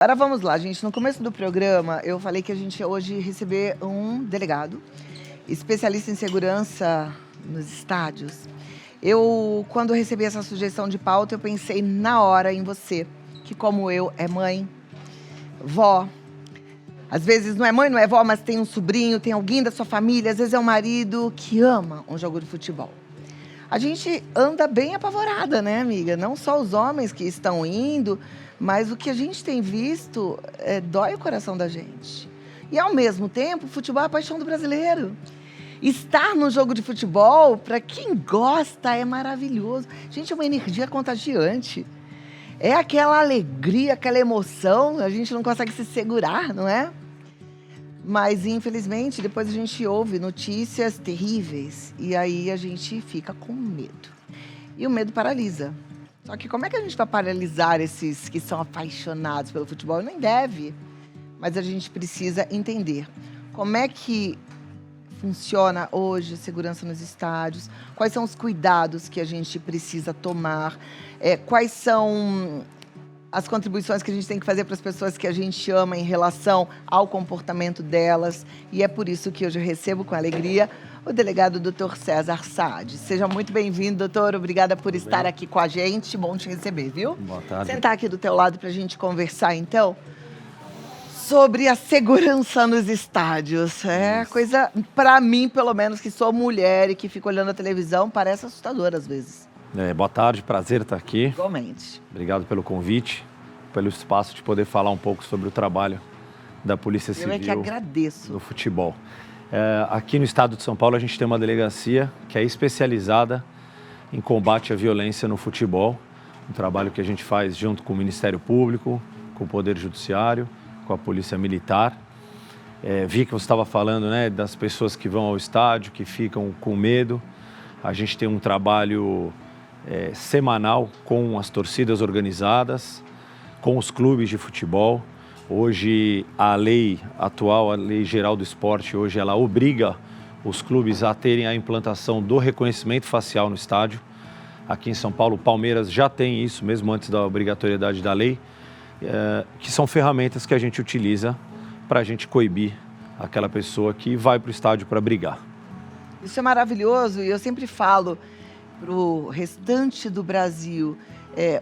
Agora vamos lá, gente. No começo do programa, eu falei que a gente ia hoje receber um delegado, especialista em segurança nos estádios. Quando recebi essa sugestão de pauta, eu pensei na hora em você, que como eu, é mãe, vó. Às vezes não é mãe, não é vó, mas tem um sobrinho, tem alguém da sua família, às vezes é um marido que ama um jogo de futebol. A gente anda bem apavorada, né, amiga? Não só os homens que estão indo, mas o que a gente tem visto dói o coração da gente. E, ao mesmo tempo, o futebol é a paixão do brasileiro. Estar no jogo de futebol, para quem gosta, é maravilhoso. Gente, é uma energia contagiante. É aquela alegria, aquela emoção, a gente não consegue se segurar, não é? Mas, infelizmente, depois a gente ouve notícias terríveis e aí a gente fica com medo. E o medo paralisa. Só que como é que a gente vai paralisar esses que são apaixonados pelo futebol? Nem deve, mas a gente precisa entender como é que funciona hoje a segurança nos estádios, quais são os cuidados que a gente precisa tomar, quais são as contribuições que a gente tem que fazer para as pessoas que a gente ama em relação ao comportamento delas. E é por isso que hoje eu recebo com alegria o delegado Dr. César Saad. Seja muito bem-vindo, doutor. Obrigada por estar aqui com a gente. Bom te receber, viu? Boa tarde. Sentar aqui do teu lado para a gente conversar, então, sobre a segurança nos estádios. É coisa, para mim, pelo menos, que sou mulher e que fico olhando a televisão, parece assustador às vezes. Boa tarde, prazer estar aqui. Igualmente. Obrigado pelo convite, pelo espaço de poder falar um pouco sobre o trabalho da Polícia Civil. Eu é que agradeço. No futebol. Aqui no estado de São Paulo a gente tem uma delegacia que é especializada em combate à violência no futebol. Um trabalho que a gente faz junto com o Ministério Público, com o Poder Judiciário, com a Polícia Militar. Vi que você estava falando, né, das pessoas que vão ao estádio, que ficam com medo. A gente tem um trabalho semanal com as torcidas organizadas, com os clubes de futebol. Hoje a lei atual, a Lei Geral do Esporte, hoje ela obriga os clubes a terem a implantação do reconhecimento facial no estádio. Aqui em São Paulo, o Palmeiras já tem isso, mesmo antes da obrigatoriedade da lei, que são ferramentas que a gente utiliza para a gente coibir aquela pessoa que vai para o estádio para brigar. Isso é maravilhoso e eu sempre falo para o restante do Brasil,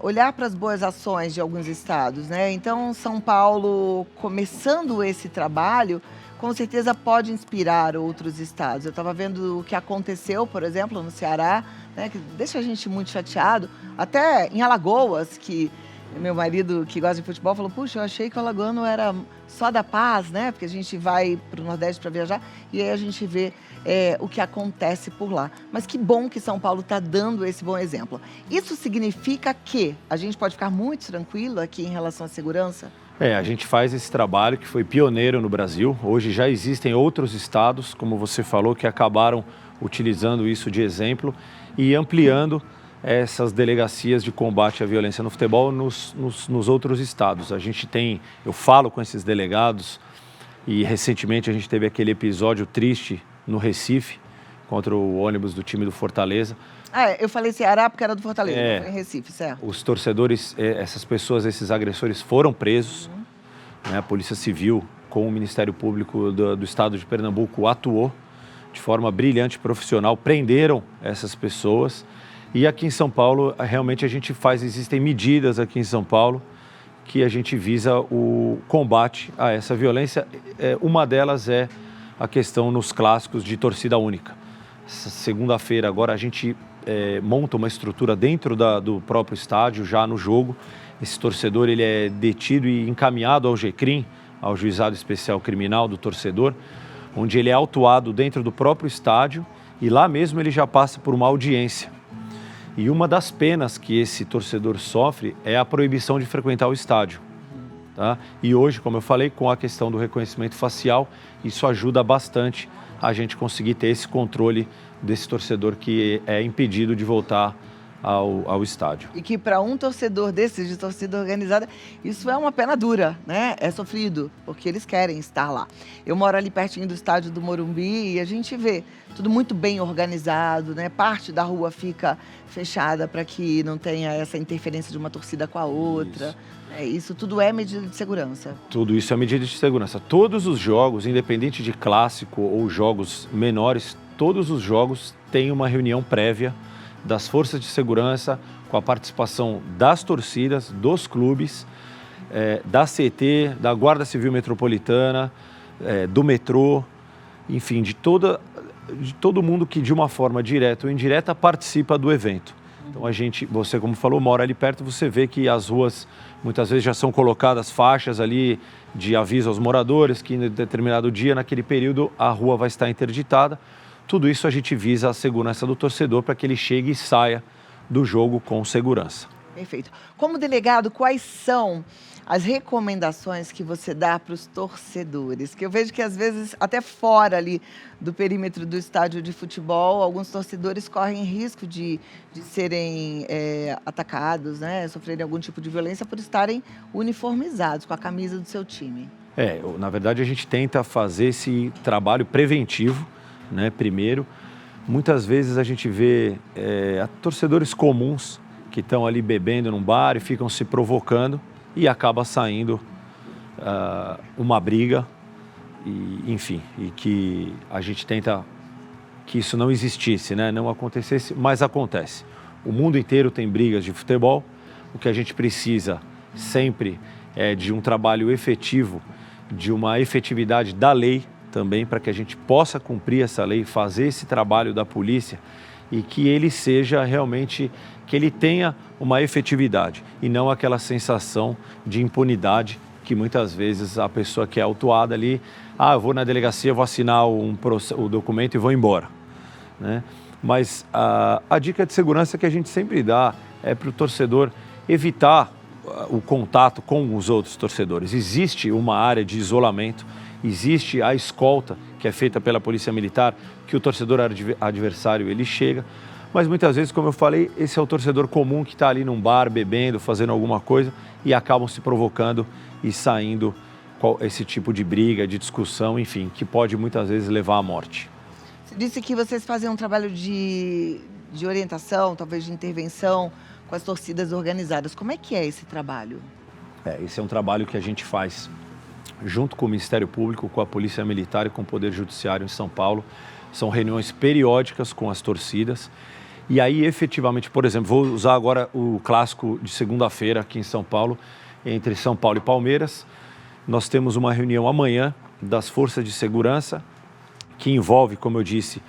olhar para as boas ações de alguns estados, né? Então, São Paulo, começando esse trabalho, com certeza pode inspirar outros estados. Eu estava vendo o que aconteceu, por exemplo, no Ceará, né, que deixa a gente muito chateado, até em Alagoas, que meu marido, que gosta de futebol, falou: puxa, eu achei que o alagoano era só da paz, né? Porque a gente vai para o Nordeste para viajar e aí a gente vê o que acontece por lá. Mas que bom que São Paulo está dando esse bom exemplo. Isso significa que a gente pode ficar muito tranquilo aqui em relação à segurança? A gente faz esse trabalho que foi pioneiro no Brasil. Hoje já existem outros estados, como você falou, que acabaram utilizando isso de exemplo e ampliando essas delegacias de combate à violência no futebol nos outros estados. Eu falo com esses delegados e recentemente a gente teve aquele episódio triste no Recife, contra o ônibus do time do Fortaleza. Eu falei Ceará porque era do Fortaleza, não foi em Recife, certo? Os torcedores, essas pessoas, esses agressores foram presos. Né? A Polícia Civil, com o Ministério Público do Estado de Pernambuco, atuou de forma brilhante e profissional, prenderam essas pessoas. E aqui em São Paulo, realmente existem medidas aqui em São Paulo que a gente visa o combate a essa violência. Uma delas é a questão nos clássicos de torcida única. Segunda-feira agora a gente monta uma estrutura dentro do próprio estádio, já no jogo. Esse torcedor ele é detido e encaminhado ao GCRIM, ao Juizado Especial Criminal do Torcedor, onde ele é autuado dentro do próprio estádio e lá mesmo ele já passa por uma audiência. E uma das penas que esse torcedor sofre é a proibição de frequentar o estádio. Tá? E hoje, como eu falei, com a questão do reconhecimento facial, isso ajuda bastante a gente conseguir ter esse controle desse torcedor que é impedido de voltar ao estádio. E que para um torcedor desses, de torcida organizada, isso é uma pena dura, né? É sofrido, porque eles querem estar lá. Eu moro ali pertinho do estádio do Morumbi e a gente vê tudo muito bem organizado, né? Parte da rua fica fechada para que não tenha essa interferência de uma torcida com a outra. Isso. Isso tudo é medida de segurança. Tudo isso é medida de segurança. Todos os jogos, independente de clássico ou jogos menores, todos os jogos têm uma reunião prévia das forças de segurança com a participação das torcidas, dos clubes, da CET, da Guarda Civil Metropolitana, do metrô, enfim, de todo mundo que de uma forma direta ou indireta participa do evento. Então você como falou, mora ali perto, você vê que as ruas muitas vezes já são colocadas faixas ali de aviso aos moradores que em determinado dia, naquele período, a rua vai estar interditada. Tudo isso a gente visa a segurança do torcedor para que ele chegue e saia do jogo com segurança. Perfeito. Como delegado, quais são as recomendações que você dá para os torcedores? Que eu vejo que às vezes, até fora ali do perímetro do estádio de futebol, alguns torcedores correm risco de serem atacados, né? Sofrerem algum tipo de violência por estarem uniformizados com a camisa do seu time. Na verdade a gente tenta fazer esse trabalho preventivo, né? Primeiro, muitas vezes a gente vê torcedores comuns que estão ali bebendo num bar e ficam se provocando e acaba saindo uma briga, e que a gente tenta que isso não existisse, né? Não acontecesse, mas acontece. O mundo inteiro tem brigas de futebol, o que a gente precisa sempre é de um trabalho efetivo, de uma efetividade da lei também, para que a gente possa cumprir essa lei, fazer esse trabalho da polícia e que ele seja realmente, que ele tenha uma efetividade e não aquela sensação de impunidade que muitas vezes a pessoa que é autuada ali, eu vou na delegacia, vou assinar o documento e vou embora, né? Mas a dica de segurança que a gente sempre dá é para o torcedor evitar o contato com os outros torcedores. Existe uma área de isolamento, existe a escolta que é feita pela Polícia Militar, que o torcedor adversário ele chega, mas muitas vezes, como eu falei, esse é o torcedor comum que está ali num bar, bebendo, fazendo alguma coisa e acabam se provocando e saindo esse tipo de briga, de discussão, enfim, que pode muitas vezes levar à morte. Você disse que vocês fazem um trabalho de orientação, talvez de intervenção com as torcidas organizadas. Como é que é esse trabalho? Esse é um trabalho que a gente faz junto com o Ministério Público, com a Polícia Militar e com o Poder Judiciário em São Paulo. São reuniões periódicas com as torcidas. E aí, efetivamente, por exemplo, vou usar agora o clássico de segunda-feira aqui em São Paulo, entre São Paulo e Palmeiras. Nós temos uma reunião amanhã das forças de segurança, que envolve, como eu disse,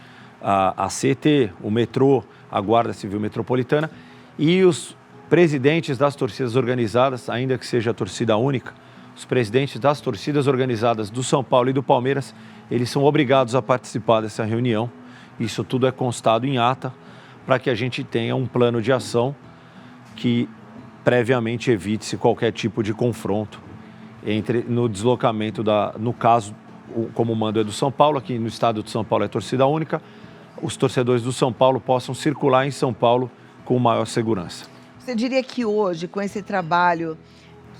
a CET, o metrô, a Guarda Civil Metropolitana e os presidentes das torcidas organizadas, ainda que seja a torcida única, os presidentes das torcidas organizadas do São Paulo e do Palmeiras, eles são obrigados a participar dessa reunião. Isso tudo é constado em ata para que a gente tenha um plano de ação que previamente evite-se qualquer tipo de confronto no deslocamento no caso, como o mando é do São Paulo, aqui no estado de São Paulo é torcida única, os torcedores do São Paulo possam circular em São Paulo com maior segurança. Você diria que hoje, com esse trabalho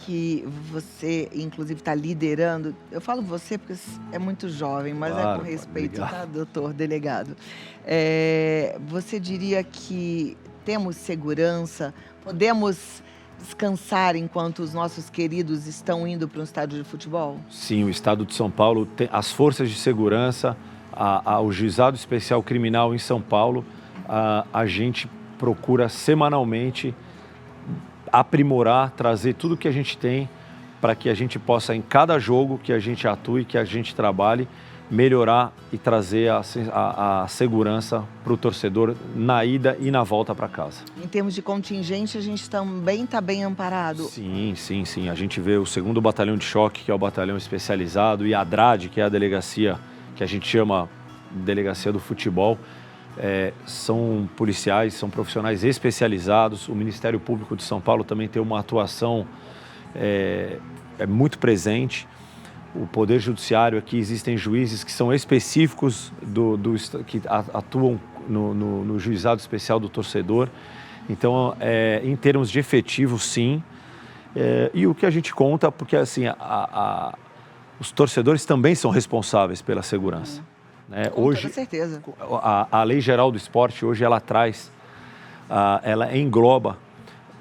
que você, inclusive, está liderando, eu falo você porque é muito jovem, mas claro, é com respeito, obrigado. Tá, doutor delegado? Você diria que temos segurança, podemos descansar enquanto os nossos queridos estão indo para um estádio de futebol? Sim, o estado de São Paulo tem as forças de segurança, o Juizado Especial Criminal em São Paulo, a gente procura semanalmente aprimorar, trazer tudo que a gente tem para que a gente possa, em cada jogo que a gente atue, que a gente trabalhe, melhorar e trazer a segurança para o torcedor na ida e na volta para casa. Em termos de contingente, a gente também está bem amparado? Sim. A gente vê o 2º Batalhão de Choque, que é o batalhão especializado, e a DRAD, que é a delegacia que a gente chama Delegacia do Futebol. São policiais, são profissionais especializados. O Ministério Público de São Paulo também tem uma atuação muito presente. O Poder Judiciário, aqui existem juízes que são específicos que atuam no Juizado Especial do Torcedor. Então, em termos de efetivo, sim. E o que a gente conta, porque assim, os torcedores também são responsáveis pela segurança. Hoje, com certeza. A Lei Geral do Esporte, hoje, ela engloba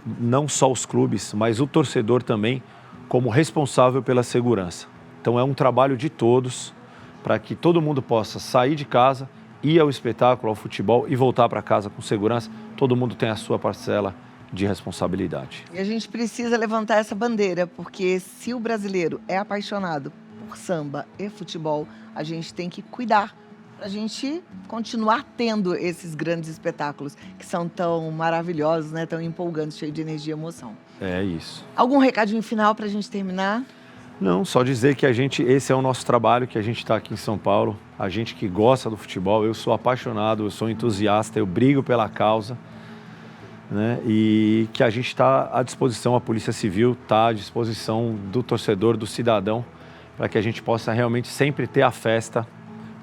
não só os clubes, mas o torcedor também, como responsável pela segurança. Então é um trabalho de todos para que todo mundo possa sair de casa, ir ao espetáculo, ao futebol e voltar para casa com segurança. Todo mundo tem a sua parcela de responsabilidade. E a gente precisa levantar essa bandeira, porque se o brasileiro é apaixonado por samba e futebol, a gente tem que cuidar para a gente continuar tendo esses grandes espetáculos que são tão maravilhosos, né? Tão empolgantes, cheios de energia e emoção. É isso. Algum recadinho final para a gente terminar? Não, só dizer que esse é o nosso trabalho, que a gente está aqui em São Paulo, a gente que gosta do futebol, eu sou apaixonado, eu sou entusiasta, eu brigo pela causa, né? E que a gente está à disposição, a Polícia Civil está à disposição do torcedor, do cidadão, para que a gente possa realmente sempre ter a festa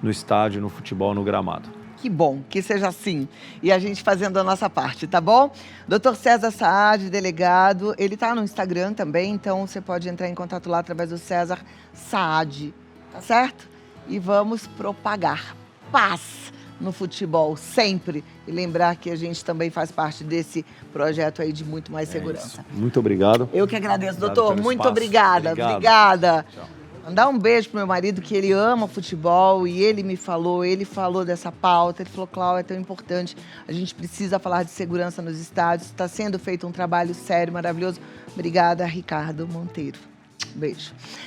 no estádio, no futebol, no gramado. Que bom, que seja assim. E a gente fazendo a nossa parte, tá bom? Dr. César Saad, delegado, ele tá no Instagram também, então você pode entrar em contato lá através do César Saad, tá certo? E vamos propagar paz no futebol, sempre. E lembrar que a gente também faz parte desse projeto aí de muito mais segurança. Muito obrigado. Eu que agradeço, Obrigado doutor. pelo Muito espaço. obrigada. Obrigado. Obrigada. Tchau. Mandar um beijo pro meu marido, que ele ama futebol e ele falou dessa pauta. Ele falou, Cláudia, é tão importante, a gente precisa falar de segurança nos estádios. Está sendo feito um trabalho sério, maravilhoso. Obrigada, Ricardo Monteiro. Beijo.